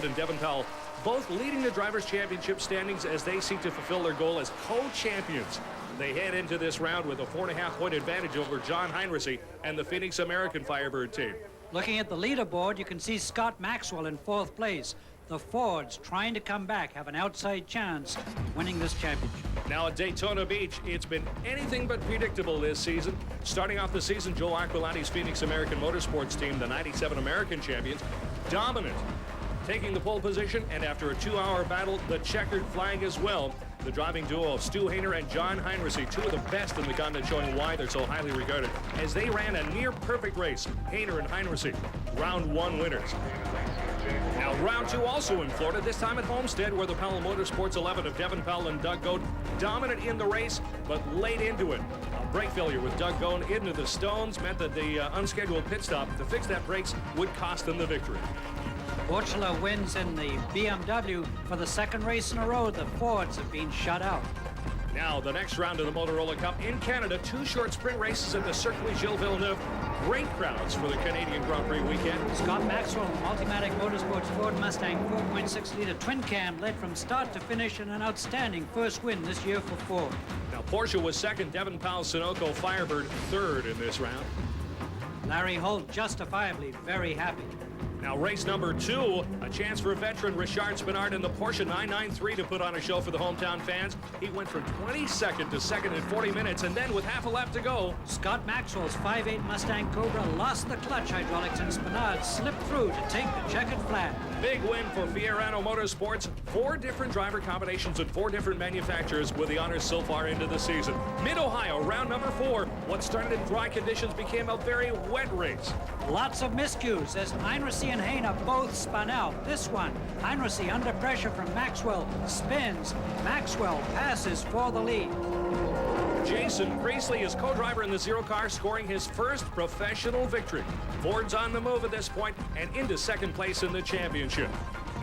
And Devin Powell both leading the Drivers' Championship standings as they seek to fulfill their goal as co-champions. They head into this round with a 4.5-point advantage over John Heinrichs and the Phoenix American Firebird team. Looking at the leaderboard, you can see Scott Maxwell in 4th place. The Fords, trying to come back, have an outside chance of winning this championship. Now at Daytona Beach, it's been anything but predictable this season. Starting off the season, Joe Aquilani's Phoenix American Motorsports team, the 97 American champions, dominant, taking the pole position, and after a 2-hour battle, the checkered flag as well. The driving duo of Stu Hainer and John Heinrichs, two of the best in the continent, showing why they're so highly regarded, as they ran a near-perfect race. Hainer and Heinrichs, round 1 winners. Now, round 2 also in Florida, this time at Homestead, where the Powell Motorsports 11 of Devin Powell and Doug Goad dominant in the race, but late into it. A brake failure with Doug Goad into the stones meant that the unscheduled pit stop to fix that brakes would cost them the victory. Borchler wins in the BMW for the 2nd race in a row. The Fords have been shut out. Now, the next round of the Motorola Cup in Canada, 2 short sprint races at the Circuit Gilles Villeneuve. Great crowds for the Canadian Grand Prix weekend. Scott Maxwell, Multimatic Motorsports Ford Mustang 4.6-liter twin cam, led from start to finish in an outstanding first win this year for Ford. Now, Porsche was 2nd, Devin Powell Sunoco Firebird 3rd in this round. Larry Holt justifiably very happy. Now, race number 2, a chance for veteran Richard Spinard in the Porsche 993 to put on a show for the hometown fans. He went from 22nd to 2nd in 40 minutes, and then with half a lap to go, Scott Maxwell's 5.8 Mustang Cobra lost the clutch hydraulics, and Spinard slipped through to take the checkered flag. Big win for Fiorano Motorsports. 4 different driver combinations and 4 different manufacturers with the honors so far into the season. Mid-Ohio, round number 4. What started in dry conditions became a very wet race. Lots of miscues as Heinrichs and Hainer both spun out. This one, Heinrichs under pressure from Maxwell, spins. Maxwell passes for the lead. Jason Priestley is co-driver in the Zero car, scoring his first professional victory. Ford's on the move at this point and into 2nd place in the championship.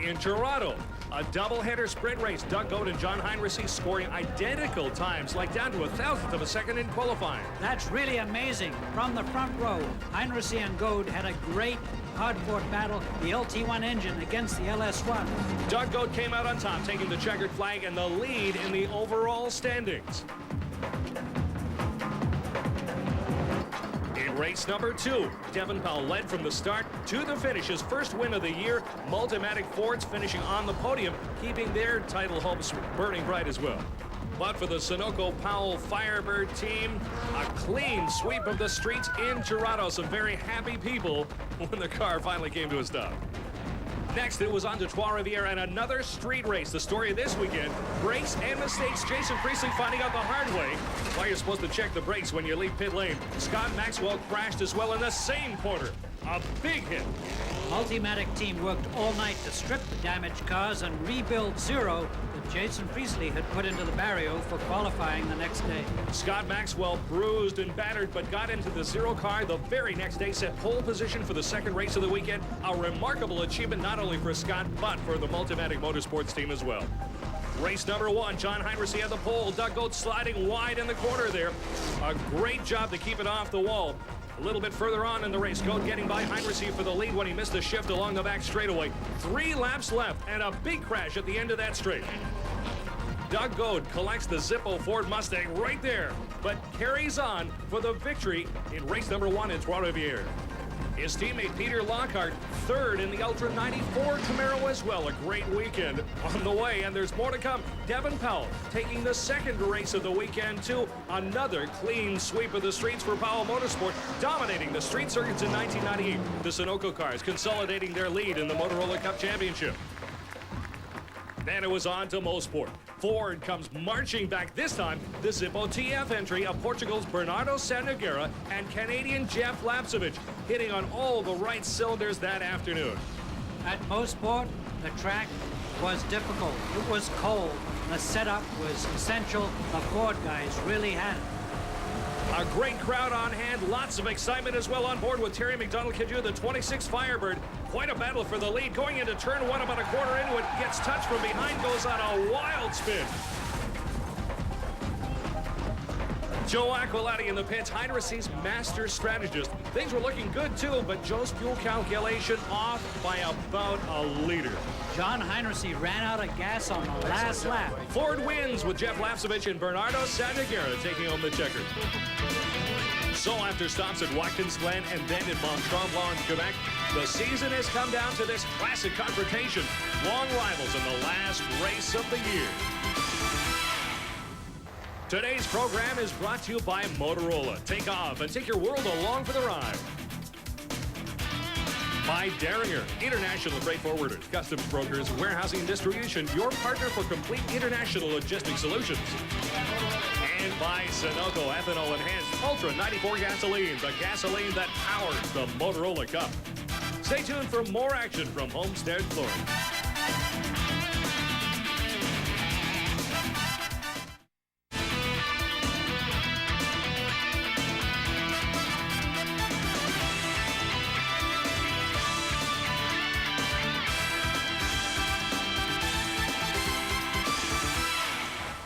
In Toronto, a doubleheader sprint race. Doug Goad and John Heinrichs scoring identical times, like down to 1,000th of a second in qualifying. That's really amazing. From the front row, Heinrichs and Goad had a great hard-fought battle, the LT1 engine against the LS1. Doug Goad came out on top, taking the checkered flag and the lead in the overall standings. In race number 2, Devin Powell led from the start to the finish. His first win of the year. Multimatic Fords finishing on the podium, keeping their title hopes burning bright as well. But for the Sunoco Powell Firebird team, a clean sweep of the streets in Toronto. Some very happy people when the car finally came to a stop. Next, it was on to Trois-Rivières and another street race. The story of this weekend, brakes and mistakes. Jason Priestley finding out the hard way why you're supposed to check the brakes when you leave pit lane. Scott Maxwell crashed as well in the same corner. A big hit. Multimatic team worked all night to strip the damaged cars and rebuild Zero that Jason Priestley had put into the barrio for qualifying the next day. Scott Maxwell bruised and battered, but got into the Zero car the very next day, set pole position for the 2nd race of the weekend. A remarkable achievement not only for Scott, but for the Multimatic Motorsports team as well. Race number 1, John Heinrichs at the pole. Doug Goad sliding wide in the corner there. A great job to keep it off the wall. A little bit further on in the race, Goad getting by Heinrichs for the lead when he missed a shift along the back straightaway. 3 laps left and a big crash at the end of that straight. Doug Goad collects the Zippo Ford Mustang right there, but carries on for the victory in race number 1 in Trois-Rivières. His teammate Peter Lockhart, 3rd in the Ultra 94 Camaro as well. A great weekend on the way, and there's more to come. Devin Powell taking the 2nd race of the weekend, too. Another clean sweep of the streets for Powell Motorsport, dominating the street circuits in 1998. The Sunoco cars consolidating their lead in the Motorola Cup Championship. Then it was on to Mosport. Ford comes marching back, this time the Zippo TF entry of Portugal's Bernardo Sandiguera and Canadian Jeff Lapsevich, hitting on all the right cylinders that afternoon. At Mosport, the track was difficult. It was cold. The setup was essential. The Ford guys really had it. A great crowd on hand, lots of excitement as well on board with Terry McDonald-Cadieux, the 26 Firebird. Quite a battle for the lead. Going into turn 1, about a quarter into it, gets touched from behind, goes on a wild spin. Joe Aquilati in the pits, Heinrich's master strategist. Things were looking good too, but Joe's fuel calculation off by about a liter. John Heinrich ran out of gas on the last lap. Ford wins with Jeff Lapsevich and Bernardo Sandaguerra taking home the checker. So after stops at Watkins Glen and then at Mont-Tremblant, Quebec, the season has come down to this classic confrontation. Long rivals in the last race of the year. Today's program is brought to you by Motorola. Take off and take your world along for the ride. By Derringer, international freight forwarders, customs brokers, warehousing and distribution, your partner for complete international logistics solutions. And by Sunoco Ethanol Enhanced Ultra 94 Gasoline, the gasoline that powers the Motorola Cup. Stay tuned for more action from Homestead, Florida.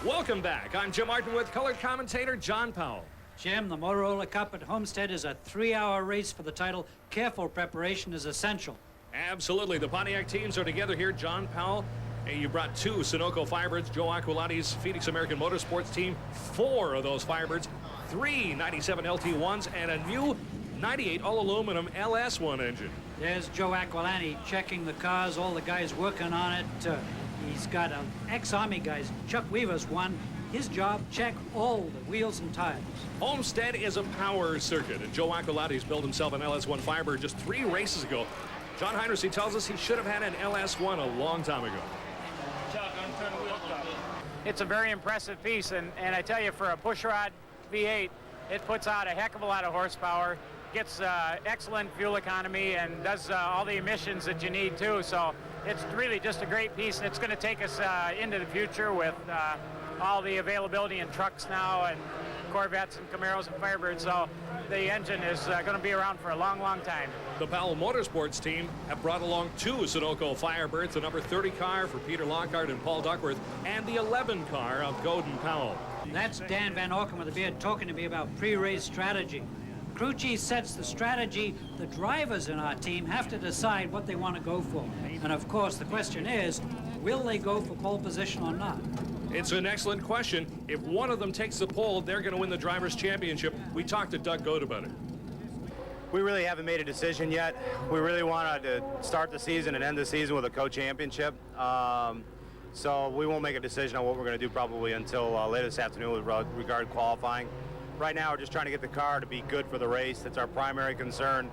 Welcome back. I'm Jim Martin with color commentator John Powell. Jim, the Motorola Cup at Homestead is a 3-hour race for the title. Careful preparation is essential. Absolutely. The Pontiac teams are together here. John Powell, hey, you brought 2 Sunoco Firebirds. Joe Aquilati's Phoenix American Motorsports team, 4 of those Firebirds, 3 97 LT1s, and a new 98 all-aluminum LS1 engine. There's Joe Aquilati checking the cars, all the guys working on it. He's got ex-Army guys. Chuck Weaver's one. His job, check all the wheels and tires. Homestead is a power circuit, and Joe Aquilati's built himself an LS1 Firebird just 3 races ago. John Heinrich tells us he should have had an LS1 a long time ago. It's a very impressive piece, and I tell you, for a pushrod V8, it puts out a heck of a lot of horsepower, gets excellent fuel economy, and does all the emissions that you need too. So it's really just a great piece, and it's going to take us into the future with all the availability in trucks now, and Corvettes and Camaros and Firebirds. So the engine is going to be around for a long, long time. The Powell Motorsports team have brought along 2 Sunoco Firebirds, the number 30 car for Peter Lockhart and Paul Duckworth, and the 11 car of Godin Powell. That's Dan Van Auken with a beard talking to me about pre-race strategy. Crew chief sets the strategy. The drivers in our team have to decide what they want to go for. And of course, the question is, will they go for pole position or not? It's an excellent question. If one of them takes the pole, they're going to win the Drivers' Championship. We talked to Doug Goad about it. We really haven't made a decision yet. We really wanted to start the season and end the season with a co-championship. So we won't make a decision on what we're going to do probably until later this afternoon with regard to qualifying. Right now, we're just trying to get the car to be good for the race. That's our primary concern.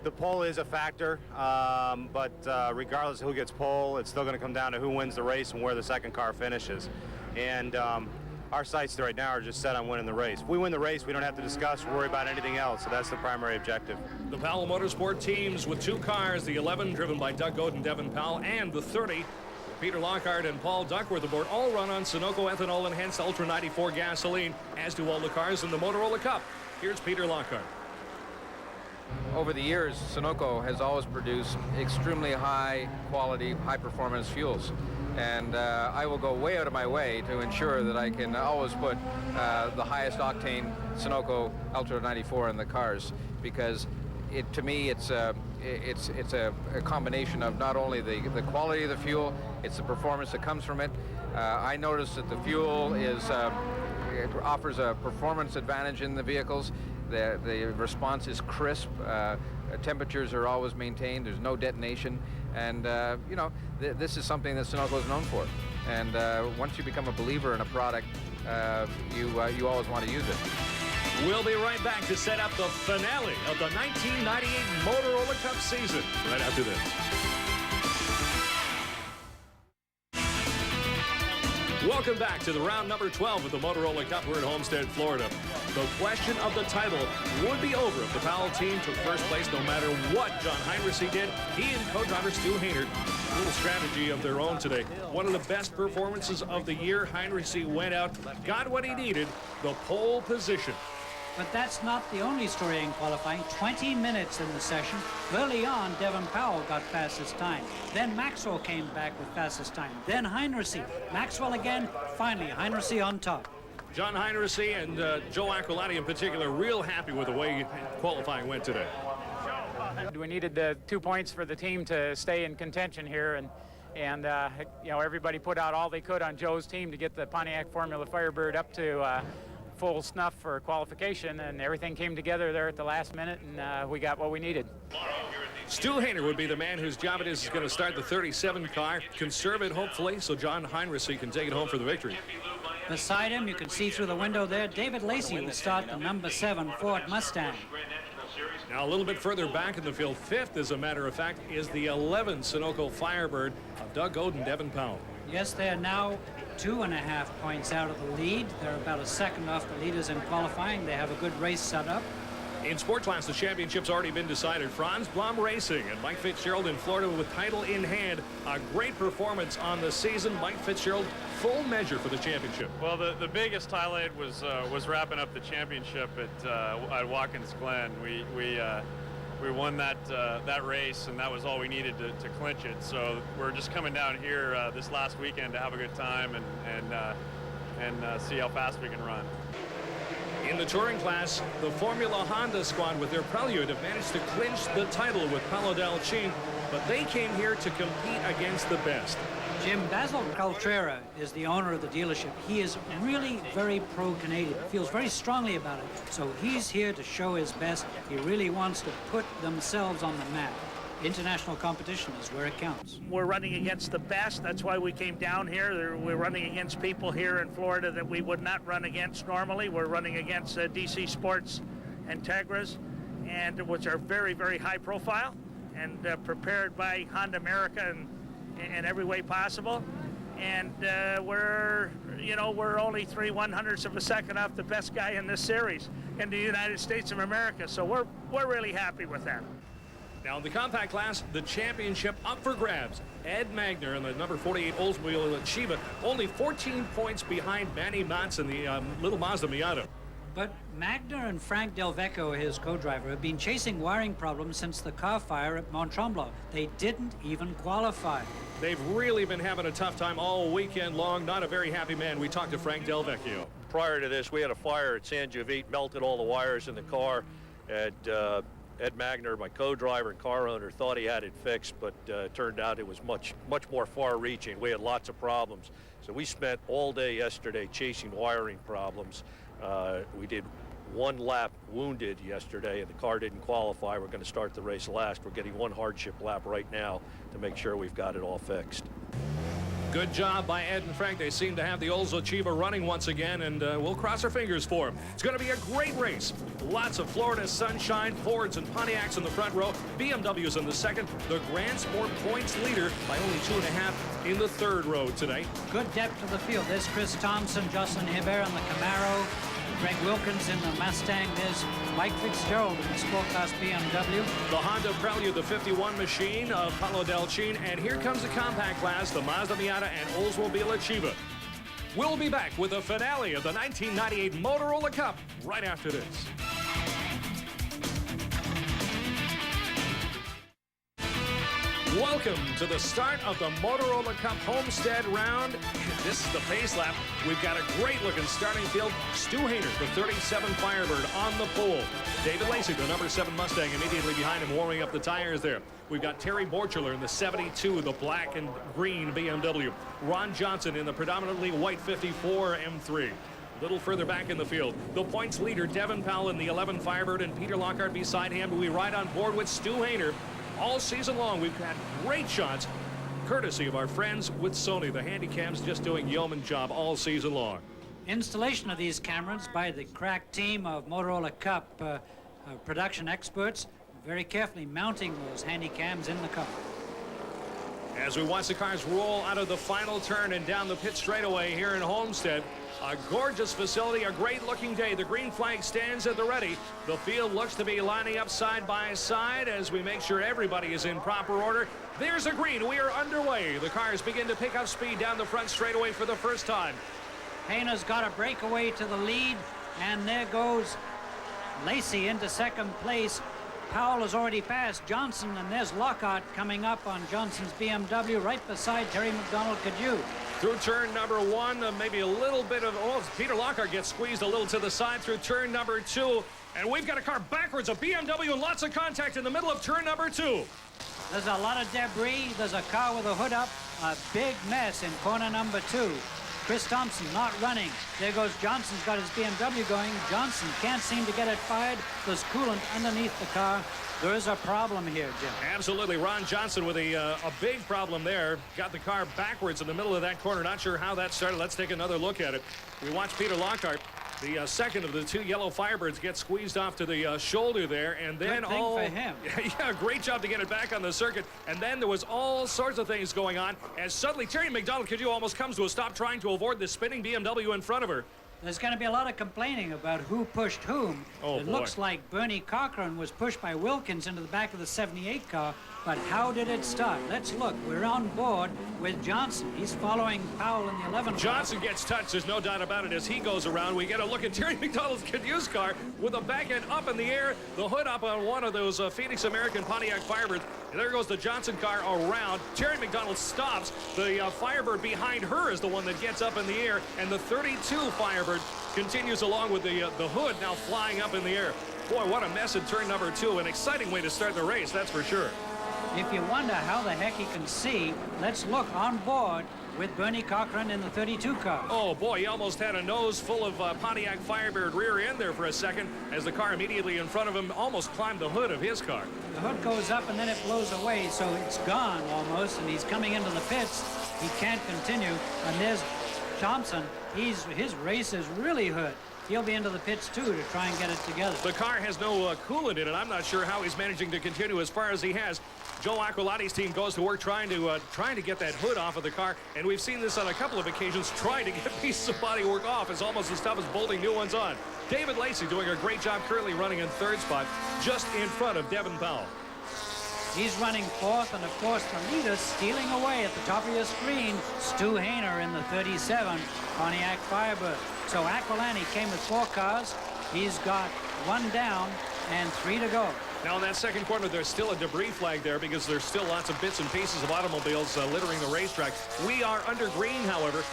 The pole is a factor, but regardless of who gets pole, it's still going to come down to who wins the race and where the second car finishes. And our sights right now are just set on winning the race. If we win the race, we don't have to discuss or worry about anything else, so that's the primary objective. The Powell Motorsport teams with 2 cars, the 11 driven by Doug Goad and Devin Powell, and the 30, Peter Lockhart and Paul Duckworth aboard, all run on Sunoco Ethanol Enhanced Ultra 94 gasoline, as do all the cars in the Motorola Cup. Here's Peter Lockhart. Over the years, Sunoco has always produced extremely high quality, high performance fuels. And I will go way out of my way to ensure that I can always put the highest octane Sunoco Ultra 94 in the cars, because to me it's a combination of not only the quality of the fuel, it's the performance that comes from it. I noticed that the fuel it offers a performance advantage in the vehicles. The response is crisp. Temperatures are always maintained. There's no detonation. And, you know, this is something that Sunoco is known for. And once you become a believer in a product, you always want to use it. We'll be right back to set up the finale of the 1998 Motorola Cup season right after this. Welcome back to the round number 12 of the Motorola Cup. We're at Homestead, Florida. The question of the title would be over if the Powell team took first place, no matter what John Heinrich did. He and co-driver Stu Haynard, a little strategy of their own today. One of the best performances of the year. Heinrich went out, got what he needed, the pole position. But that's not the only story in qualifying. 20 minutes in the session. Early on, Devin Powell got fastest time. Then Maxwell came back with fastest time. Then Heinrich. Maxwell again. Finally, Heinrich on top. John Heinrichsey and Joe Aquilati in particular, real happy with the way qualifying went today. We needed the 2 points for the team to stay in contention here, and you know, everybody put out all they could on Joe's team to get the Pontiac Formula Firebird up to full snuff for qualification, and everything came together there at the last minute, and we got what we needed. Stu Hainer would be the man whose job it is going to start the 37 car, conserve it hopefully, so John Heinrichsey can take it home for the victory. Beside him, you can see through the window there, David Lacey will start the number 7 Ford Mustang. Now a little bit further back in the field, fifth as a matter of fact, is the 11 Sunoco Firebird of Doug Oden and Devin Powell. Yes, they're now 2.5 points out of the lead. They're about a second off the leaders in qualifying. They have a good race set up. In Sport Class, the championship's already been decided. Franz Blum Racing and Mike Fitzgerald in Florida with title in hand. A great performance on the season. Mike Fitzgerald, full measure for the championship. Well, the biggest highlight was wrapping up the championship at Watkins Glen. We won that race, and that was all we needed to clinch it. So we're just coming down here this last weekend to have a good time and see how fast we can run. In the touring class, the Formula Honda squad with their Prelude have managed to clinch the title with Paolo Dalcin, but they came here to compete against the best. Jim Basil Caltrera is the owner of the dealership. He is really very pro-Canadian, feels very strongly about it. So he's here to show his best. He really wants to put themselves on the map. International competition is where it counts. We're running against the best. That's why we came down here. We're running against people here in Florida that we would not run against normally. We're running against DC Sports and Tegras, and which are very, very high profile and prepared by Honda America in every way possible. And we're only 3/100ths of a second off the best guy in this series in the United States of America. So we're really happy with that. Now in the compact class, the championship up for grabs. Ed Magner in the number 48 Oldsmobile Achieva, only 14 points behind Manny Matz in the little Mazda Miata. But Magner and Frank Del Vecchio, his co-driver, have been chasing wiring problems since the car fire at Mont Tremblant. They didn't even qualify. They've really been having a tough time all weekend long. Not a very happy man. We talked to Frank Del Vecchio. Prior to this, we had a fire at San Giovite, melted all the wires in the car, and Ed Magner, my co-driver and car owner, thought he had it fixed, but it turned out it was much more far-reaching. We had lots of problems. So we spent all day yesterday chasing wiring problems. We did one lap wounded yesterday, and the car didn't qualify. We're going to start the race last. We're getting one hardship lap right now to make sure we've got it all fixed. Good job by Ed and Frank. They seem to have the Olds Achieva running once again, and we'll cross our fingers for them. It's going to be a great race. Lots of Florida sunshine, Fords and Pontiacs in the front row, BMWs in the second. The Grand Sport points leader by only 2.5 in the third row today. Good depth of the field. There's Chris Thompson, Jocelyn Hebert on the Camaro, Greg Wilkins in the Mustang. There's Mike Fitzgerald in the Sport Class BMW. The Honda Prelude, the 51 machine of Paolo Dalcin, and here comes the compact class, the Mazda Miata and Oldsmobile Achieva. We'll be back with the finale of the 1998 Motorola Cup right after this. Welcome to the start of the Motorola Cup Homestead round. This is the pace lap. We've got a great-looking starting field. Stu Hainer, the 37 Firebird, on the pole. David Lacey, the number 7 Mustang, immediately behind him, warming up the tires there. We've got Terry Borchler in the 72, the black and green BMW. Ron Johnson in the predominantly white 54 M3. A little further back in the field, the points leader, Devin Powell in the 11 Firebird, and Peter Lockhart beside him. We ride on board with Stu Hainer. All season long, we've had great shots, courtesy of our friends with Sony. The Handycams just doing yeoman job all season long. Installation of these cameras by the crack team of Motorola Cup production experts, very carefully mounting those Handycams in the car. As we watch the cars roll out of the final turn and down the pit straightaway here in Homestead, a gorgeous facility, a great-looking day. The green flag stands at the ready. The field looks to be lining up side by side as we make sure everybody is in proper order. There's a green. We are underway. The cars begin to pick up speed down the front straightaway for the first time. Hayner's got a breakaway to the lead, and there goes Lacey into second place. Powell has already passed Johnson, and there's Lockhart coming up on Johnson's BMW right beside Terry McDonald-Cadieux. Through turn number 1, maybe a little bit of, Peter Lockhart gets squeezed a little to the side through turn number 2. And we've got a car backwards, a BMW, and lots of contact in the middle of turn number 2. There's a lot of debris. There's a car with a hood up. A big mess in corner number 2. Chris Thompson not running. There goes Johnson's got his BMW going. Johnson can't seem to get it fired. There's coolant underneath the car. There is a problem here, Jim. Absolutely. Ron Johnson with a big problem there. Got the car backwards in the middle of that corner. Not sure how that started. Let's take another look at it. We watch Peter Lockhart, the second of the 2 yellow Firebirds, get squeezed off to the shoulder there. And then Good thing for him. Yeah, great job to get it back on the circuit. And then there was all sorts of things going on as suddenly Terry McDonald almost comes to a stop trying to avoid the spinning BMW in front of her. There's going to be a lot of complaining about who pushed whom. It looks like Bernie Cochran was pushed by Wilkins into the back of the 78 car, but how did it start? Let's look. We're on board with Johnson. He's following Powell in the 11 Johnson gets touched, there's no doubt about it, as he goes around. We get a look at Terry McDonald's Canoe's car with the back end up in the air, the hood up on one of those Phoenix American Pontiac Firebirds. And there goes the Johnson car around. Terry McDonald stops. The Firebird behind her is the one that gets up in the air, and the 32 Firebird continues along with the hood now flying up in the air. Boy, what a mess in turn number 2. An exciting way to start the race, that's for sure. If you wonder how the heck he can see, let's look on board with Bernie Cochran in the 32 car. Oh, boy, he almost had a nose full of Pontiac Firebird rear end there for a second as the car immediately in front of him almost climbed the hood of his car. The hood goes up and then it blows away, so it's gone almost, and he's coming into the pits. He can't continue, and there's Thompson. His race is really hurt. He'll be into the pits, too, to try and get it together. The car has no coolant in it. I'm not sure how he's managing to continue as far as he has. Joe Aquilati's team goes to work trying to get that hood off of the car, and we've seen this on a couple of occasions, trying to get pieces of bodywork off. It's almost as tough as bolting new ones on. David Lacey doing a great job, currently running in 3rd spot, just in front of Devin Powell. He's running 4th, and of course the leader stealing away at the top of your screen, Stu Hayner in the 37 Pontiac Firebird. So Aquilani came with 4 cars. He's got 1 down and 3 to go. Now in that second corner, there's still a debris flag there because there's still lots of bits and pieces of automobiles littering the racetrack. We are under green, however.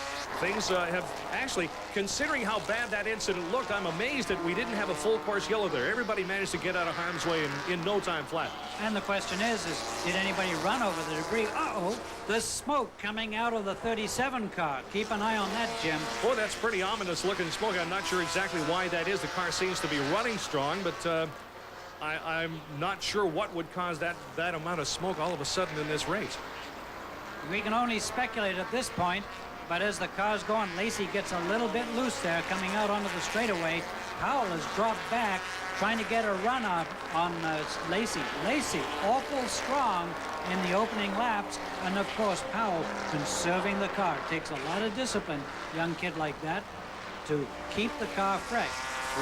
Things have actually, considering how bad that incident looked, I'm amazed that we didn't have a full course yellow there. Everybody managed to get out of harm's way in no time flat. And the question is did anybody run over the debris? Uh-oh, there's smoke coming out of the 37 car. Keep an eye on that, Jim. Boy, that's pretty ominous looking smoke. I'm not sure exactly why that is. The car seems to be running strong, but I'm not sure what would cause that amount of smoke all of a sudden in this race. We can only speculate at this point. But as the car's going, Lacey gets a little bit loose there coming out onto the straightaway. Powell has dropped back, trying to get a run up on Lacey. Lacey awful strong in the opening laps. And of course, Powell conserving the car. It takes a lot of discipline, young kid like that, to keep the car fresh.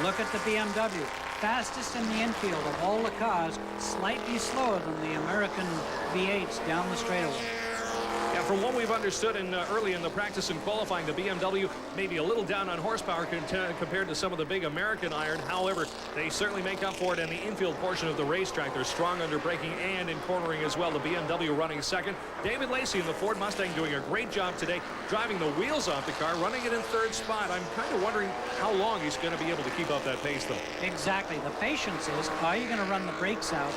Look at the BMW. Fastest in the infield of all the cars, slightly slower than the American V8s down the straightaway. Yeah, from what we've understood early in the practice and qualifying, the BMW may be a little down on horsepower compared to some of the big American iron. However, they certainly make up for it in the infield portion of the racetrack. They're strong under braking and in cornering as well. The BMW running second. David Lacey in the Ford Mustang doing a great job today, driving the wheels off the car, running it in 3rd spot. I'm kind of wondering how long he's going to be able to keep up that pace, though. Exactly. The patience is, are you going to run the brakes out?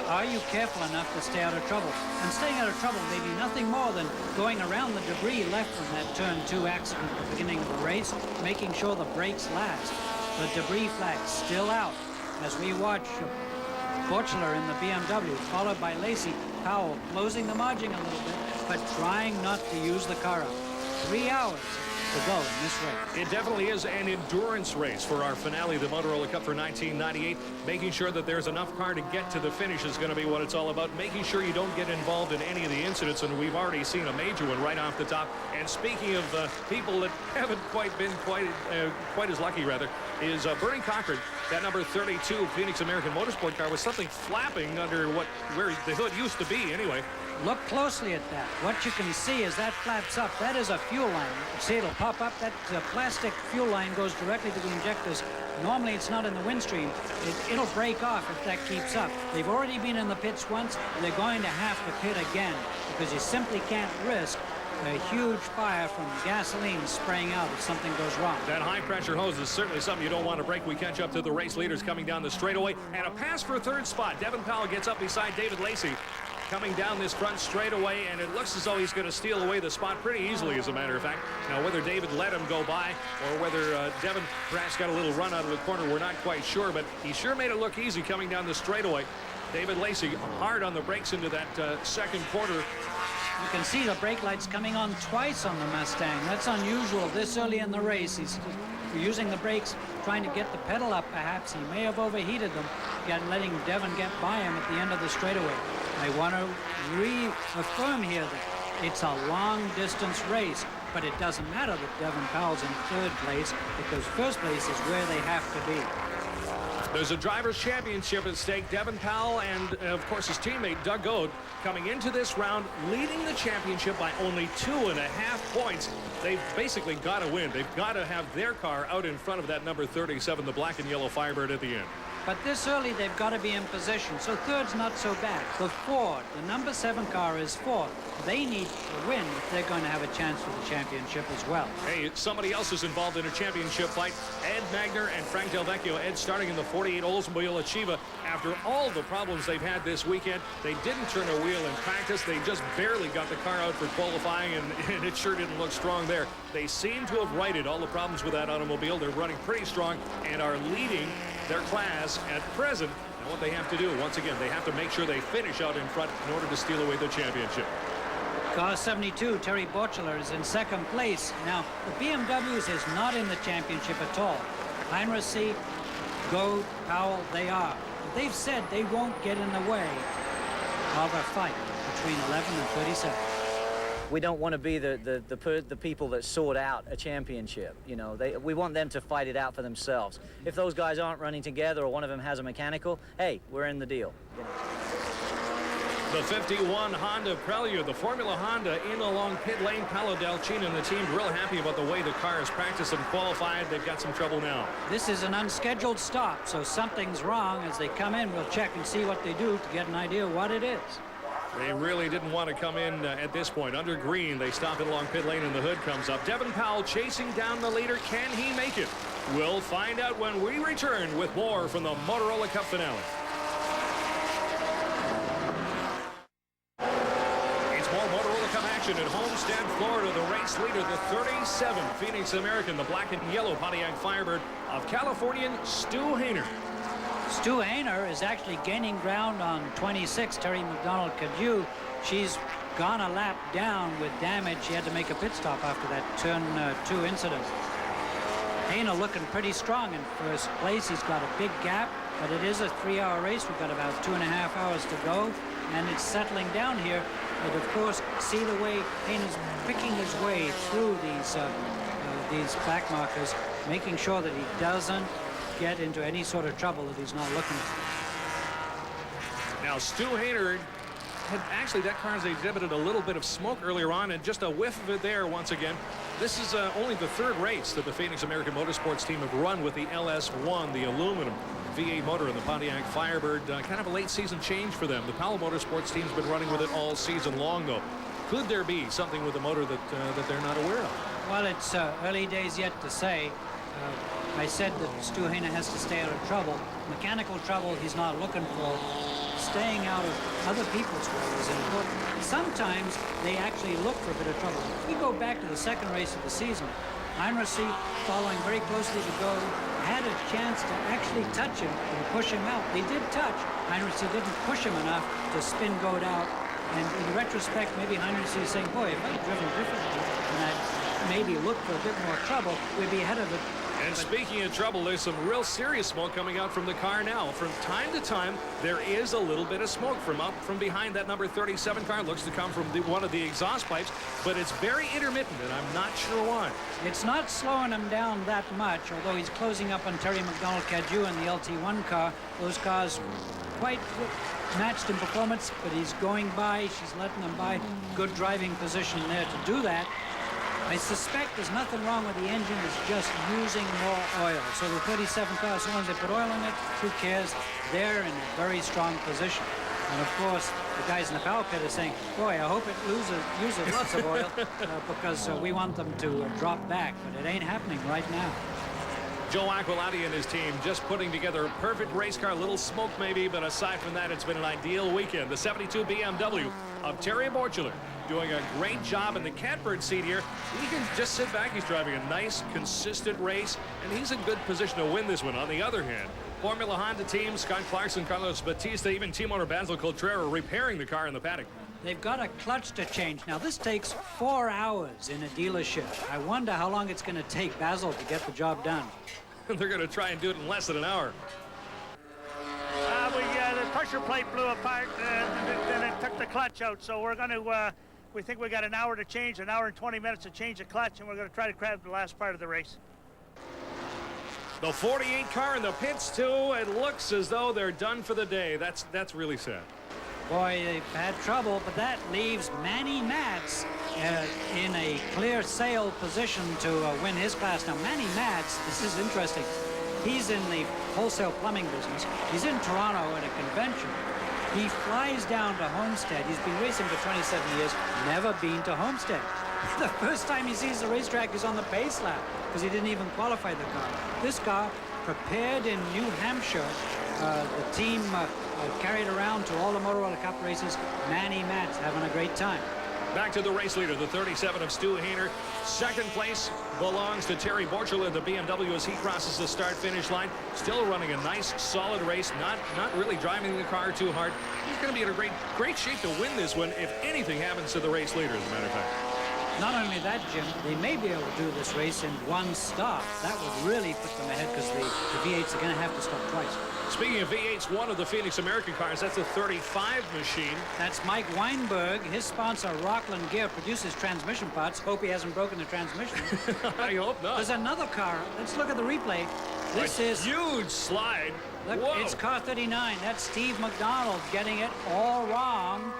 Are you careful enough to stay out of trouble? And staying out of trouble may be nothing more than going around the debris left from that turn 2 accident at the beginning of the race, making sure the brakes last. The debris flag still out as we watch Borchler in the BMW, followed by Lacey. Powell closing the margin a little bit, but trying not to use the car up. 3 hours to go in this race. It definitely is an endurance race for our finale, the Motorola Cup for 1998. Making sure that there's enough car to get to the finish is going to be what it's all about. Making sure you don't get involved in any of the incidents, and we've already seen a major one right off the top. And speaking of people that haven't quite been quite as lucky, rather, is Bernie Cochran. That number 32 Phoenix American Motorsport car was something flapping under where the hood used to be anyway. Look closely at that. What you can see is that flaps up. That is a fuel line. See, it'll pop up. That plastic fuel line goes directly to the injectors. Normally, it's not in the windstream. It'll break off if that keeps up. They've already been in the pits once. They're going to have to pit again because you simply can't risk a huge fire from gasoline spraying out if something goes wrong. That high-pressure hose is certainly something you don't want to break. We catch up to the race leaders coming down the straightaway. And a pass for third spot. Devin Powell gets up beside David Lacey coming down this front straightaway, and it looks as though he's going to steal away the spot pretty easily, as a matter of fact. Now, whether David let him go by or whether Devin perhaps got a little run out of the corner, we're not quite sure, but he sure made it look easy coming down the straightaway. David Lacey hard on the brakes into that second quarter. You can see the brake lights coming on twice on the Mustang. That's unusual this early in the race. He's using the brakes, trying to get the pedal up perhaps. He may have overheated them, letting Devin get by him at the end of the straightaway. I want to reaffirm here that it's a long-distance race, but it doesn't matter that Devin Powell's in third place, because first place is where they have to be. There's a driver's championship at stake. Devin Powell and, of course, his teammate Doug Ode coming into this round leading the championship by only 2.5 points. They've basically got to win. They've got to have their car out in front of that number 37, the black and yellow Firebird, at the end. But this early, they've got to be in position, so third's not so bad. The Ford, the number 7 car, is fourth. They need to win if they're going to have a chance for the championship as well. Hey, somebody else is involved in a championship fight. Ed Magner and Frank Del Vecchio. Ed starting in the 48 Oldsmobile Achieva. After all the problems they've had this weekend, they didn't turn a wheel in practice. They just barely got the car out for qualifying, and it sure didn't look strong there. They seem to have righted all the problems with that automobile. They're running pretty strong and are leading their class at present. Now what they have to do, once again, they have to make sure they finish out in front in order to steal away the championship. Car 72, Terry Borchler, is in second place. Now, the BMWs is not in the championship at all. Heinrichs, Goad, Powell, they are. But they've said they won't get in the way of a fight between 11 and 37. We don't want to be the people that sort out a championship. You know, we want them to fight it out for themselves. If those guys aren't running together or one of them has a mechanical, hey, we're in the deal. You know. The 51 Honda Prelude, the Formula Honda in along pit lane. Paolo Dalcina and the team real happy about the way the car has practiced and qualified. They've got some trouble now. This is an unscheduled stop, so something's wrong. As they come in, we'll check and see what they do to get an idea what it is. They really didn't want to come in at this point. Under green, they stop it along pit lane and the hood comes up. Devin Powell chasing down the leader. Can he make it? We'll find out when we return with more from the Motorola Cup finale. It's more Motorola Cup action at Homestead, Florida. The race leader, the 37 Phoenix American, the black and yellow Pontiac Firebird of Californian Stu Hayner. Stu Hayner is actually gaining ground on 26, Terry McDonald-Cadieux. She's gone a lap down with damage. She had to make a pit stop after that turn 2 incident. Hayner looking pretty strong in first place. He's got a big gap, but it is a 3-hour race. We've got about 2.5 hours to go, and it's settling down here. But of course, see the way Hayner's picking his way through these back markers, making sure that he doesn't get into any sort of trouble that he's not looking for. Now, Stu Hayner had actually, that car has exhibited a little bit of smoke earlier on, and just a whiff of it there once again. This is only the third race that the Phoenix American Motorsports team have run with the LS1, the aluminum V8 motor in the Pontiac Firebird. Kind of a late season change for them. The Powell Motorsports team's been running with it all season long, though. Could there be something with the motor that they're not aware of? Well, it's early days yet to say. I said that Stu Hayner has to stay out of trouble. Mechanical trouble he's not looking for. Staying out of other people's way is important. Sometimes they actually look for a bit of trouble. If we go back to the second race of the season, Heinrichs, following very closely to Goad, had a chance to actually touch him and push him out. They did touch. Heinrichs didn't push him enough to spin Goad out. And in retrospect, maybe Heinrichs is saying, boy, if I'd driven differently and I'd maybe looked for a bit more trouble, we'd be ahead of it. And speaking of trouble, there's some real serious smoke coming out from the car now. From time to time, there is a little bit of smoke from behind that number 37 car. It looks to come from one of the exhaust pipes, but it's very intermittent, and I'm not sure why. It's not slowing him down that much, although he's closing up on Terry McDonald-Cadieux in the LT1 car. Those cars quite matched in performance, but he's going by. She's letting them by. Good driving position there to do that. I suspect there's nothing wrong with the engine. It's just using more oil. So the 37 car, as long as they put oil in it, who cares? They're in a very strong position. And of course, the guys in the power pit are saying, boy, I hope it uses lots of oil because we want them to drop back, but it ain't happening right now. Joe Aquilati and his team just putting together a perfect race car. A little smoke maybe, but aside from that, it's been an ideal weekend. The 72 BMW of Terry Borchler doing a great job in the catbird seat here. He can just sit back. He's driving a nice, consistent race, and he's in good position to win this one. On the other hand, Formula Honda team, Scott Clarkson, Carlos Batista, even team owner Basil Cotrera repairing the car in the paddock. They've got a clutch to change. Now, this takes 4 hours in a dealership. I wonder how long it's going to take Basil to get the job done. They're going to try and do it in less than an hour. The pressure plate blew apart, and it took the clutch out. So we're going to, we think we got an hour to change, an hour and 20 minutes to change the clutch, and we're going to try to grab the last part of the race. The 48 car in the pits, too. It looks as though they're done for the day. That's really sad. Boy, they've had trouble, but that leaves Manny Matz in a clear sail position to win his class. Now, Manny Matz, this is interesting. He's in the wholesale plumbing business. He's in Toronto at a convention. He flies down to Homestead. He's been racing for 27 years, never been to Homestead. The first time he sees the racetrack is on the pace lap because he didn't even qualify the car. This car, prepared in New Hampshire, the team carried around to all the Motorola Cup races. Manny Matz having a great time. Back to the race leader, the 37 of Stu Hainer. Second place belongs to Terry Borchler, the BMW, as he crosses the start-finish line. Still running a nice, solid race, not really driving the car too hard. He's going to be in a great shape to win this one if anything happens to the race leader, as a matter of fact. Not only that, Jim, they may be able to do this race in one stop. That would really put them ahead because the V8s are going to have to stop twice. Speaking of V8s, one of the Phoenix American cars, that's a 35 machine. That's Mike Weinberg. His sponsor, Rockland Gear, produces transmission parts. Hope he hasn't broken the transmission. I hope not. There's another car. Let's look at the replay. This is huge slide. Look, whoa. It's car 39. That's Steve McDonald getting it all wrong.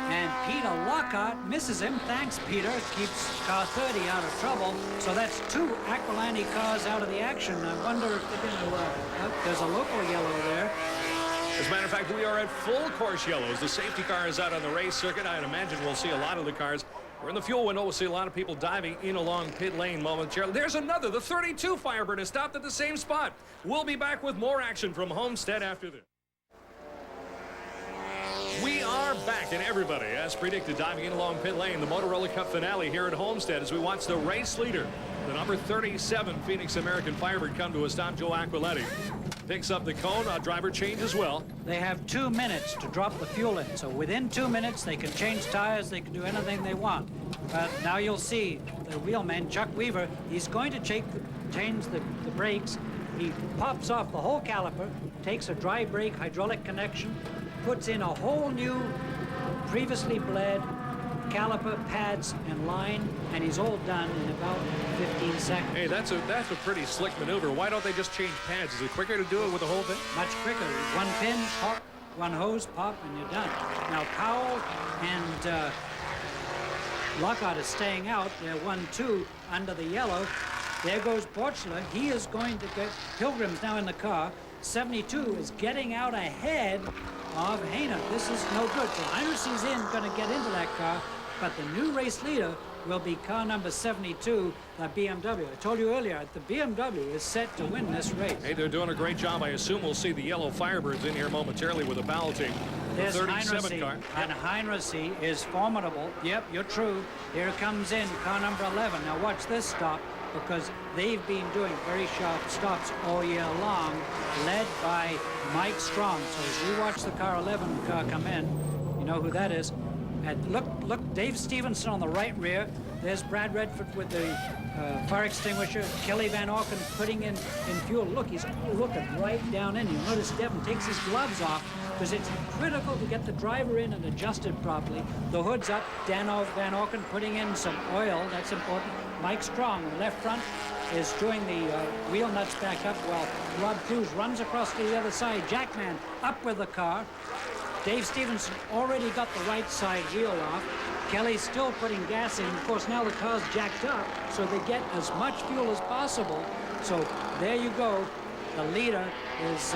And Peter Lockhart misses him. Thanks, Peter. Keeps car 30 out of trouble. So that's 2 Aquilani cars out of the action. I wonder if they're going to... there's a local yellow there. As a matter of fact, we are at full course yellows. The safety car is out on the race circuit. I'd imagine we'll see a lot of the cars. We're in the fuel window. We'll see a lot of people diving in along pit lane momentarily. There's another. The 32 Firebird has stopped at the same spot. We'll be back with more action from Homestead after this. We are back, and everybody, as predicted, diving in along pit lane. The Motorola Cup finale here at Homestead as we watch the race leader, the number 37 Phoenix American Firebird, come to a stop. Joe Aquilati picks up the cone. A driver change as well. They have 2 minutes to drop the fuel in. So within 2 minutes, they can change tires. They can do anything they want. Now you'll see the wheelman, Chuck Weaver, he's going to change the brakes. He pops off the whole caliper, takes a dry brake hydraulic connection, puts in a whole new, previously bled caliper, pads, and line, and he's all done in about 15 seconds. Hey, that's a pretty slick maneuver. Why don't they just change pads? Is it quicker to do it with the whole thing? Much quicker. 1 pin, pop, 1 hose, pop, and you're done. Now Powell and Lockhart is staying out. They're 1-2 under the yellow. There goes Borchler. He is going to get Pilgrim's now in the car. 72 is getting out ahead of Hainer. This is no good. So Heinrichs in going to get into that car, but the new race leader will be car number 72, the BMW. I told you earlier, the BMW is set to win this race. Hey, they're doing a great job. I assume we'll see the yellow Firebirds in here momentarily with the Powell team. There's the 37 car. And Heinrichs is formidable. Yep, you're true. Here comes in car number 11. Now watch this stop, because they've been doing very sharp stops all year long, led by Mike Strong. So as we watch the car 11 car come in, you know who that is. And look, Dave Stevenson on the right rear. There's Brad Redford with the fire extinguisher. Kelly Van Auken putting in fuel. Look, he's looking right down in. You notice Devin takes his gloves off because it's critical to get the driver in and adjusted properly. The hood's up. Danov Van Auken putting in some oil. That's important. Mike Strong, the left front, is doing the wheel nuts back up while Rob Cruz runs across to the other side. Jackman up with the car. Dave Stevenson already got the right side wheel off. Kelly's still putting gas in. Of course, now the car's jacked up, so they get as much fuel as possible. So there you go. The leader is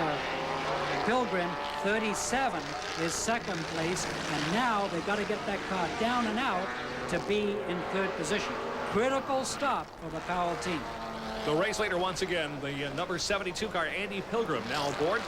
Pilgrim, 37 is second place, and now they've got to get that car down and out to be in third position. Critical stop for the Powell team. The race leader once again, the number 72 car, Andy Pilgrim, now aboard.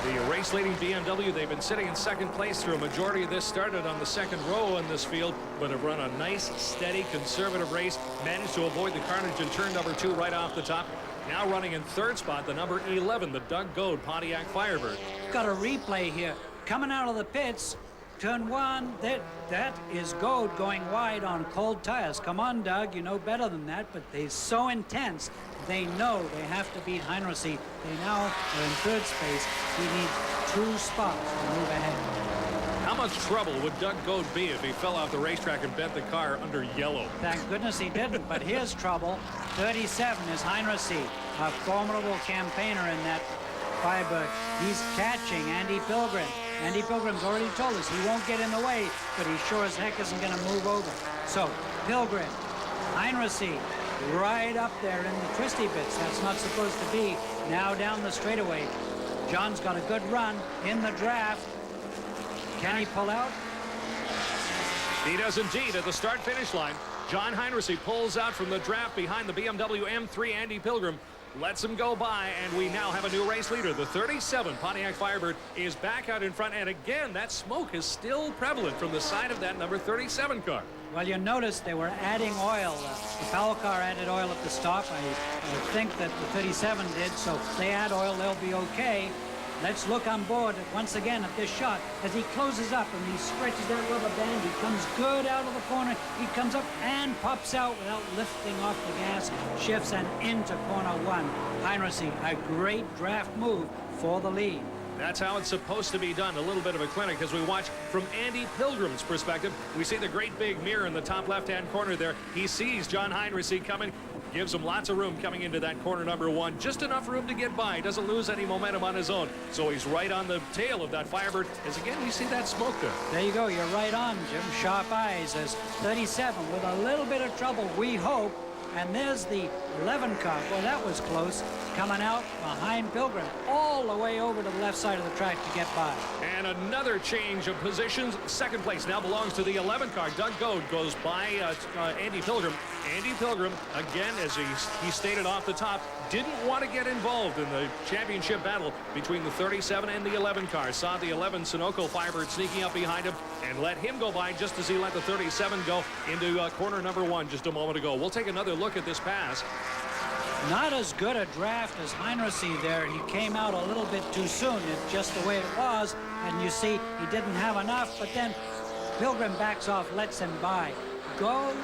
The race-leading BMW, they've been sitting in second place through a majority of this. Started on the second row in this field, but have run a nice, steady, conservative race. Managed to avoid the carnage in turn number 2 right off the top. Now running in third spot, the number 11, the Doug Goad Pontiac Firebird. Got a replay here. Coming out of the pits, turn 1, that is Goad going wide on cold tires. Come on, Doug, you know better than that, but they're so intense. They know they have to beat Heinrichs. They now are in third space. He needs 2 spots to move ahead. How much trouble would Doug Goad be if he fell off the racetrack and bent the car under yellow? Thank goodness he didn't, but here's trouble. 37 is Heinrichs, a formidable campaigner in that Firebird. He's catching Andy Pilgrim. Andy Pilgrim's already told us he won't get in the way, but he sure as heck isn't going to move over. So, Pilgrim, Heinrichs, right up there in the twisty bits. That's not supposed to be. Now down the straightaway. John's got a good run in the draft. Can he pull out? He does indeed at the start-finish line. John Heinrichs pulls out from the draft behind the BMW M3. Andy Pilgrim lets him go by, and we now have a new race leader. The 37 Pontiac Firebird is back out in front, and again, that smoke is still prevalent from the side of that number 37 car. Well, you notice they were adding oil. The Powell car added oil at the stop. I think that the 37 did, so if they add oil, they'll be okay. Let's look on board once again at this shot as he closes up and he stretches that rubber band. He comes good out of the corner. He comes up and pops out without lifting off the gas, shifts and into corner 1. Heinrichs, a great draft move for the lead. That's how it's supposed to be done. A little bit of a clinic as we watch from Andy Pilgrim's perspective. We see the great big mirror in the top left-hand corner there. He sees John Heinrichs coming, gives him lots of room coming into that corner number 1. Just enough room to get by. Doesn't lose any momentum on his own. So he's right on the tail of that Firebird. As again, you see that smoke there. There you go. You're right on, Jim. Sharp eyes as 37 with a little bit of trouble, we hope. And there's the 11 car. Boy, that was close. Coming out behind Pilgrim all the way over to the left side of the track to get by. And another change of positions. Second place now belongs to the 11 car. Doug Goad goes by Andy Pilgrim. Andy Pilgrim, again, as he stated off the top, didn't want to get involved in the championship battle between the 37 and the 11 car. Saw the 11 Sunoco Firebird sneaking up behind him and let him go by just as he let the 37 go into corner number 1 just a moment ago. We'll take another look at this pass. Not as good a draft as Heinrichs there. He came out a little bit too soon. It's just the way it was. And you see, he didn't have enough, but then Pilgrim backs off, lets him by. Goad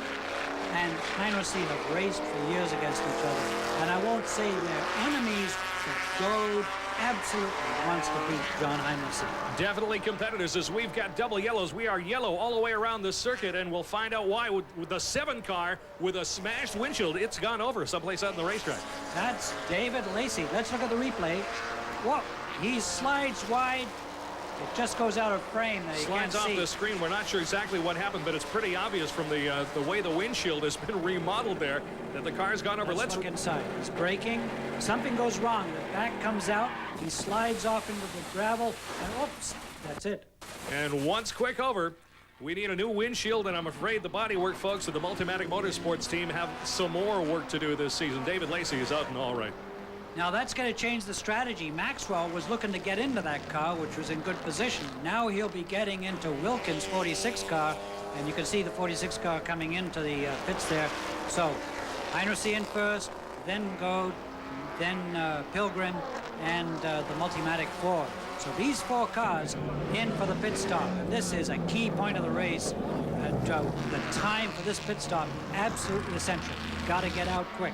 and Heinrichs have raced for years against each other. And I won't say they're enemies, but Goad absolutely wants to beat John Heinrichs. Definitely competitors as we've got double yellows. We are yellow all the way around the circuit, and we'll find out why with the 7 car with a smashed windshield. It's gone over someplace out in the racetrack. That's David Lacey. Let's look at the replay. Whoa, he slides wide. It just goes out of frame. There. Slides off the screen. We're not sure exactly what happened, but it's pretty obvious from the way the windshield has been remodeled there that the car's gone over. Let's look inside. He's braking. Something goes wrong. The back comes out. He slides off into the gravel, and oops, that's it. And once quick over, we need a new windshield, and I'm afraid the bodywork folks of the Multimatic Motorsports team have some more work to do this season. David Lacey is out and all right. Now that's going to change the strategy. Maxwell was looking to get into that car, which was in good position. Now he'll be getting into Wilkins' 46 car, and you can see the 46 car coming into the pits there. So Heinrichs in first, then Goad, then Pilgrim, and the Multimatic Ford. So these 4 cars in for the pit stop. And this is a key point of the race. And the time for this pit stop, absolutely essential. Got to get out quick.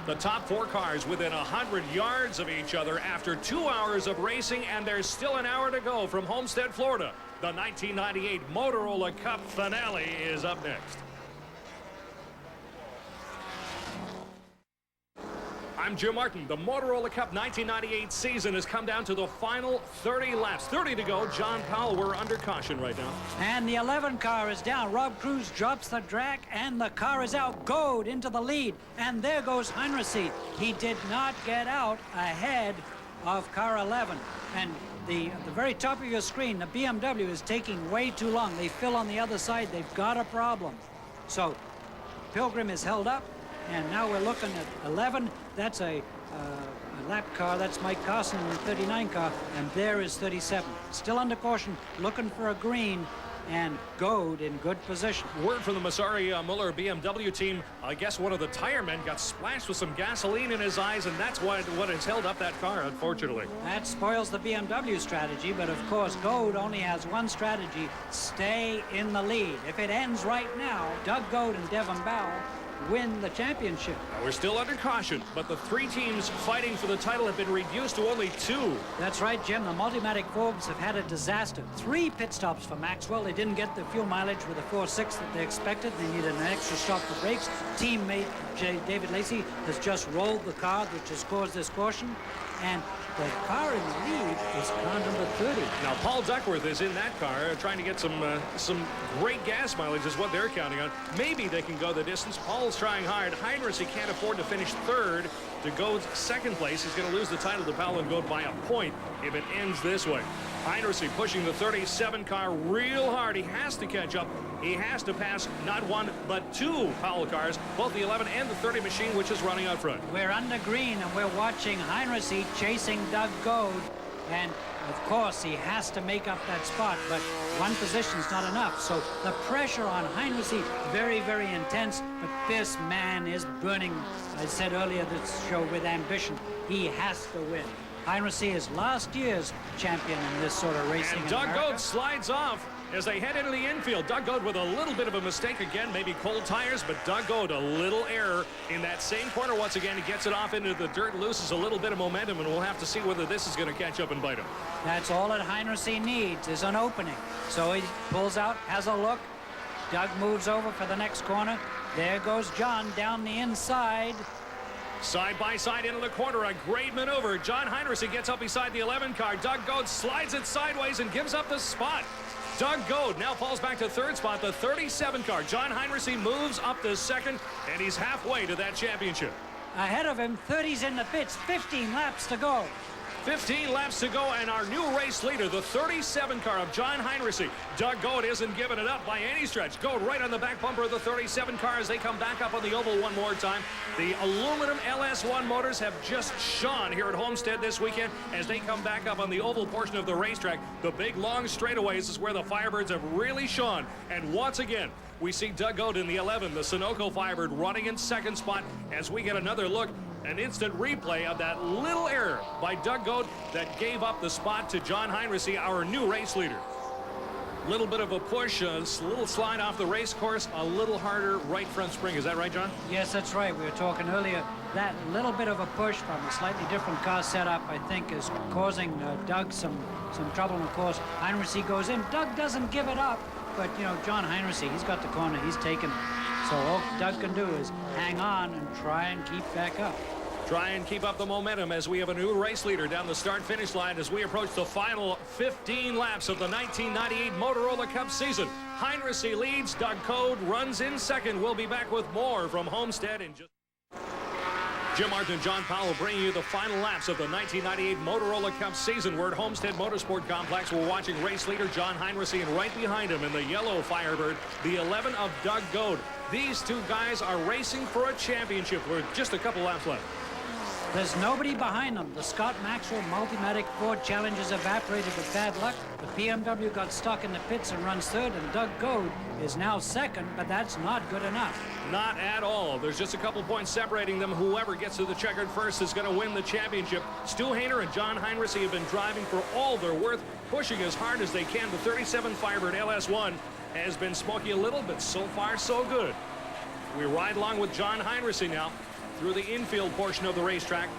The top 4 cars within 100 yards of each other after 2 hours of racing, and there's still an hour to go from Homestead, Florida. The 1998 Motorola Cup finale is up next. I'm Jim Martin. The Motorola Cup 1998 season has come down to the final 30 laps. 30 to go. John Powell, we're under caution right now. And the 11 car is down. Rob Cruz drops the drag, and the car is out. Goad into the lead. And there goes Heinrichs. He did not get out ahead of car 11. And at the very top of your screen, the BMW is taking way too long. They fill on the other side. They've got a problem. So Pilgrim is held up, and now we're looking at 11. That's a lap car. That's Mike Carson in the 39 car, and there is 37. Still under caution, looking for a green, and Goad in good position. Word from the Masari Muller BMW team. I guess one of the tire men got splashed with some gasoline in his eyes, and that's what has held up that car, unfortunately. That spoils the BMW strategy, but of course Goad only has one strategy: stay in the lead. If it ends right now, Doug Goad and Devin Bowell win the championship. We're still under caution, but the three teams fighting for the title have been reduced to only 2. That's right, Jim. The Multimatic Forbes have had a disaster. 3 pit stops for Maxwell. They didn't get the fuel mileage with the 4.6 that they expected. They needed an extra stop for brakes. Teammate David Lacey has just rolled the car, which has caused this caution. And the car in the lead is car number 30. Now, Paul Duckworth is in that car trying to get some great gas mileage is what they're counting on. Maybe they can go the distance. Paul's trying hard. Heinrichs, he can't afford to finish 3rd. To Goad's 2nd place, he's going to lose the title to Powell and Goad by a point if it ends this way. Heinrichs pushing the 37 car real hard. He has to catch up. He has to pass not 1 but 2 Powell cars, both the 11 and the 30 machine, which is running out front. We're under green, and we're watching Heinrichs chasing Doug Goad. And of course, he has to make up that spot, but one position's not enough. So the pressure on Heinrichs, very, very intense, but this man is burning, I said earlier this show, with ambition. He has to win. Heinrichs is last year's champion in this sort of racing. And Doug Goad slides off as they head into the infield. Doug Goad with a little bit of a mistake again, maybe cold tires, but Doug Goad a little error in that same corner once again. He gets it off into the dirt, loses a little bit of momentum, and we'll have to see whether this is going to catch up and bite him. That's all that Heinrichs needs is an opening. So he pulls out, has a look. Doug moves over for the next corner. There goes John down the inside. Side by side into the corner, a great maneuver. John Heinrichs gets up beside the 11 car. Doug Goad slides it sideways and gives up the spot. Doug Goad now falls back to 3rd spot, the 37 car. John Heinrichs moves up to 2nd, and he's halfway to that championship. Ahead of him, 30's in the pits, 15 laps to go. 15 laps to go, and our new race leader, the 37 car of John Heinrichs. Doug Goad isn't giving it up by any stretch. Goad right on the back bumper of the 37 car as they come back up on the oval one more time. The aluminum LS1 motors have just shone here at Homestead this weekend as they come back up on the oval portion of the racetrack. The big long straightaways is where the Firebirds have really shone. And once again, we see Doug Goad in the 11, the Sunoco Firebird running in 2nd spot as we get another look, an instant replay of that little error by Doug Goad that gave up the spot to John Heinrichs, our new race leader. Little bit of a push, a little slide off the race course, a little harder right front spring. Is that right, John? Yes, that's right. We were talking earlier. That little bit of a push from a slightly different car setup, I think, is causing Doug some trouble. And of course, Heinrichs goes in. Doug doesn't give it up. But, you know, John Heinrichs, he's got the corner. He's taken it. So all Doug can do is hang on and try and keep back up. Try and keep up the momentum as we have a new race leader down the start-finish line as we approach the final 15 laps of the 1998 Motorola Cup season. Heinrichs leads. Doug Goad runs in 2nd. We'll be back with more from Homestead in just... Jim Martin and John Powell bringing you the final laps of the 1998 Motorola Cup season. We're at Homestead Motorsport Complex. We're watching race leader John Heinrichs, and right behind him in the yellow Firebird, the 11 of Doug Goad. These two guys are racing for a championship with just a couple laps left. There's nobody behind them. The Scott Maxwell Multimatic Ford Challengers evaporated with bad luck. The BMW got stuck in the pits and runs 3rd, and Doug Goad is now 2nd, but that's not good enough. Not at all. There's just a couple points separating them. Whoever gets to the checkered first is going to win the championship. Stu Hainer and John Heinrichs have been driving for all they're worth, pushing as hard as they can. The 37 Firebird LS1 has been smoky a little, but so far so good. We ride along with John Heinrichs now through the infield portion of the racetrack.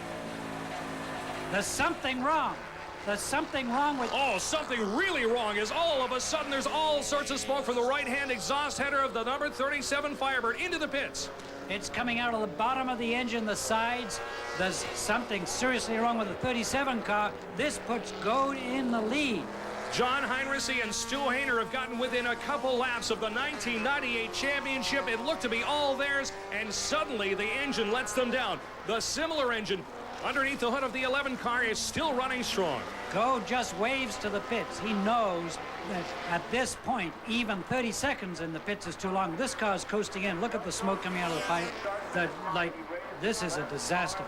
There's something wrong. There's something wrong with... Oh, something really wrong is all of a sudden there's all sorts of smoke from the right-hand exhaust header of the number 37 Firebird into the pits. It's coming out of the bottom of the engine, the sides. There's something seriously wrong with the 37 car. This puts Goad in the lead. John Heinrichs and Stu Hainer have gotten within a couple laps of the 1998 championship. It looked to be all theirs, and suddenly the engine lets them down. The similar engine underneath the hood of the 11 car is still running strong. Goad just waves to the pits. He knows that at this point, even 30 seconds in the pits is too long. This car's coasting in. Look at the smoke coming out of the pipe. This is a disaster.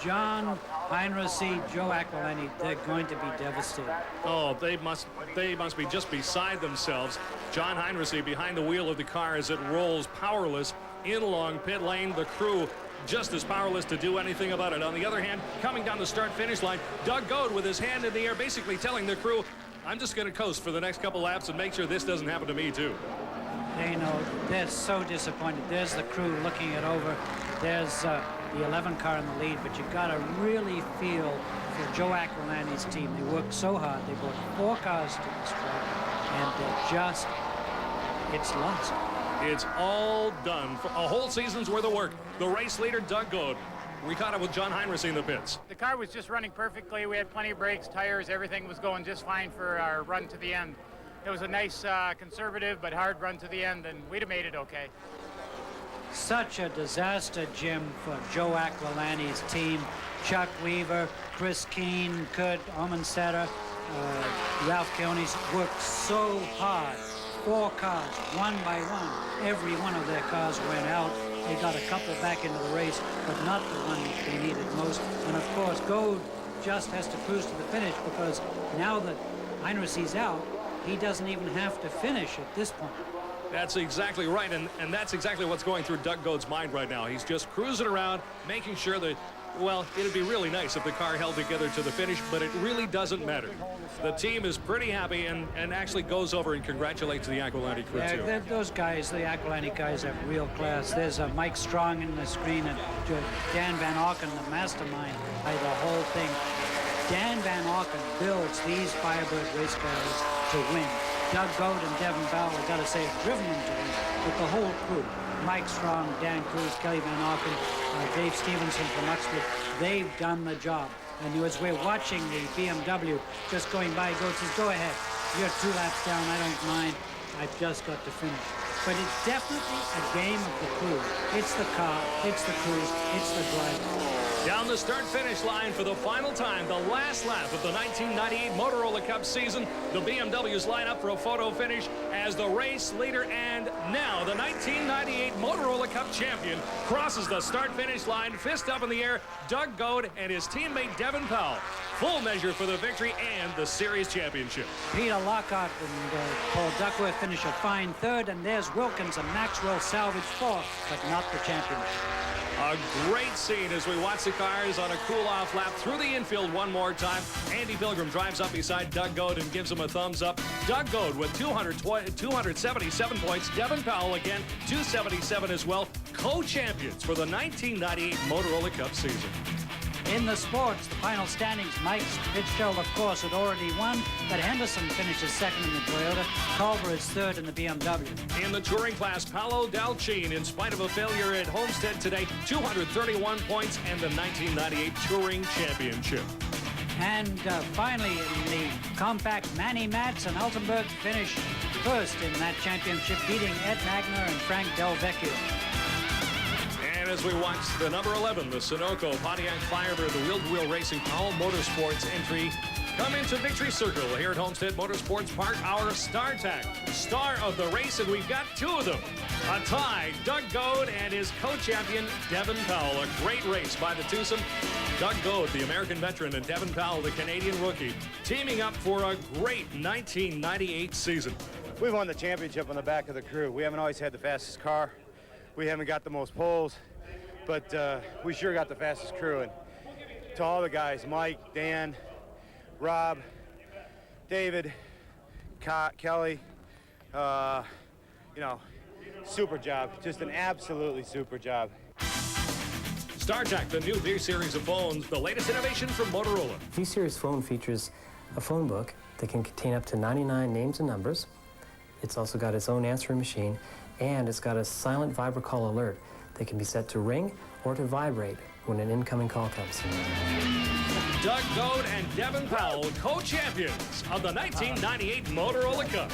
John Heinrichsey, Joe Aquilani, they're going to be devastated. Oh, they must be just beside themselves. John Heinrichsey behind the wheel of the car as it rolls powerless in along pit lane. The crew just as powerless to do anything about it. On the other hand, coming down the start-finish line, Doug Goad with his hand in the air, basically telling the crew, I'm just going to coast for the next couple laps and make sure this doesn't happen to me too. They know they're so disappointed. There's the crew looking it over. There's the 11 car in the lead, but you got to really feel for Joe Aquilani's team. They worked so hard. They brought 4 cars to this track, and it's lost. It's all done for a whole season's worth of work. The race leader, Doug Goad. We caught up with John Heinrichsey in the pits. The car was just running perfectly. We had plenty of brakes, tires, everything was going just fine for our run to the end. It was a nice, conservative but hard run to the end, and we'd have made it okay. Such a disaster, Jim, for Joe Aquilani's team. Chuck Weaver, Chris Keene, Kurt Homestead, Ralph Keonis worked so hard. 4 cars, one by one. Every one of their cars went out. They got a couple back into the race, but not the one they needed most. And of course, Goad just has to cruise to the finish because now that Heinrichsey's out, he doesn't even have to finish at this point. That's exactly right, and that's exactly what's going through Doug Goad's mind right now. He's just cruising around, making sure that, well, it'd be really nice if the car held together to the finish, but it really doesn't matter. The team is pretty happy and actually goes over and congratulates the Aquilani crew, too. Yeah, those guys, the Aquilani guys, have real class. There's Mike Strong in the screen and Dan Van Auken, the mastermind behind the whole thing. Dan Van Auken builds these Firebird race cars to win. Doug Goad and Devin Powell, I gotta say, have driven them to win, but the whole crew, Mike Strong, Dan Cruz, Kelly Van Auken, Dave Stevenson from Uxbridge, they've done the job. And as we're watching the BMW just going by, Goad says, go ahead, you're 2 laps down, I don't mind, I've just got to finish. But it's definitely a game of the crew. It's the car, it's the crews, it's the driver. Down the start-finish line for the final time, the last lap of the 1998 Motorola Cup season. The BMWs line up for a photo finish as the race leader and now the 1998 Motorola Cup champion crosses the start-finish line, fist up in the air. Doug Goad and his teammate Devin Powell. Full measure for the victory and the series championship. Peter Lockhart and Paul Duckworth finish a fine 3rd, and there's Wilkins and Maxwell salvage 4th, but not the championship. A great scene as we watch the cars on a cool-off lap through the infield one more time. Andy Pilgrim drives up beside Doug Goad and gives him a thumbs up. Doug Goad with 277 points. Devin Powell again, 277 as well. Co-champions for the 1998 Motorola Cup season. In the sports, the final standings, Mike Fitzgerald, of course, had already won, but Henderson finishes 2nd in the Toyota. Culver is 3rd in the BMW. In the touring class, Paolo Dalcin, in spite of a failure at Homestead today, 231 points and the 1998 Touring Championship. And finally, in the compact, Manny Matz and Altenberg finish 1st in that championship, beating Ed Magner and Frank Del Vecchio. And as we watch the number 11, the Sunoco Pontiac Firebird, the wheel-to-wheel racing Powell Motorsports entry, come into Victory Circle here at Homestead Motorsports Park, our StarTac star of the race, and we've got 2 of them. A tie, Doug Goad and his co-champion, Devin Powell. A great race by the twosome. Doug Goad, the American veteran, and Devin Powell, the Canadian rookie, teaming up for a great 1998 season. We've won the championship on the back of the crew. We haven't always had the fastest car. We haven't got the most poles, but we sure got the fastest crew. And to all the guys, Mike, Dan, Rob, David, Kelly, you know, super job. Just an absolutely super job. StarTac, the new V-Series of phones, the latest innovation from Motorola. V-Series phone features a phone book that can contain up to 99 names and numbers. It's also got its own answering machine, and it's got a silent vibracall alert that can be set to ring or to vibrate when an incoming call comes. Doug Goad and Devin Powell, co-champions of the 1998 Motorola Cup.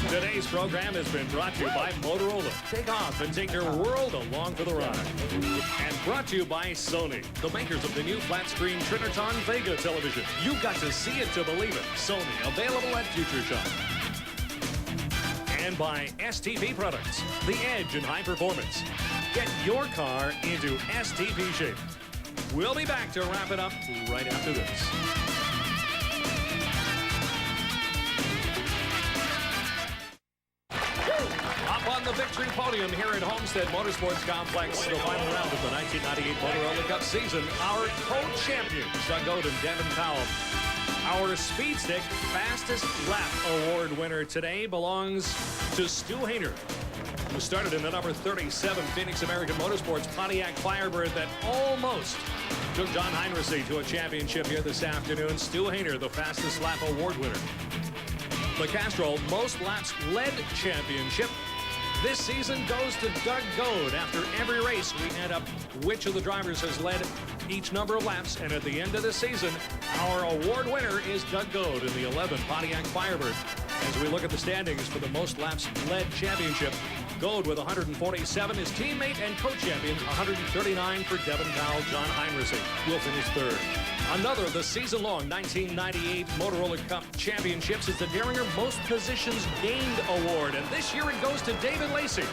Today's program has been brought to you by Motorola. Take off and take your world along for the ride. And brought to you by Sony, the makers of the new flat-screen Triniton Vega television. You got to see it to believe it. Sony, available at Future Shop. And by STP Products, the edge in high performance. Get your car into STP shape. We'll be back to wrap it up right after this. Up on the victory podium here at Homestead Motorsports Complex, the final round of the 1998 Motorola Cup season, our co-champions, Doug Goad and Devin Powell. Our Speed Stick Fastest Lap Award winner today belongs to Stu Hayner, who started in the number 37 Phoenix American Motorsports Pontiac Firebird that almost took John Heinrichsey to a championship here this afternoon. Stu Hayner, the Fastest Lap Award winner. The Castrol Most Laps Led Championship this season goes to Doug Goad. After every race, we add up which of the drivers has led each number of laps, and at the end of the season, our award winner is Doug Goad in the 11 Pontiac Firebird. As we look at the standings for the Most Laps Led Championship, Goad with 147, his teammate and co-champion 139 for Devin Powell. John Heinrichsey will finish third. Another of the season-long 1998 Motorola Cup Championships is the Derringer Most Positions Gained Award, and this year it goes to David Lacey.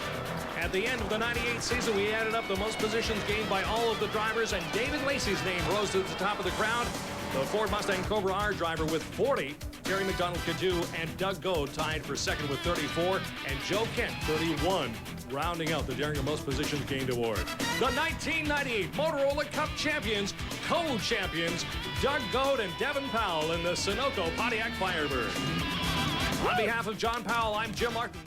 At the end of the 98 season, we added up the most positions gained by all of the drivers, and David Lacey's name rose to the top of the crowd. The Ford Mustang Cobra R driver with 40, Terry McDonald-Cadieux and Doug Goad tied for second with 34, and Joe Kent 31, rounding out the Derringer Most Positions Gained Award. The 1998 Motorola Cup champions, co-champions, Doug Goad and Devin Powell in the Sunoco Pontiac Firebird. On behalf of John Powell, I'm Jim Martin.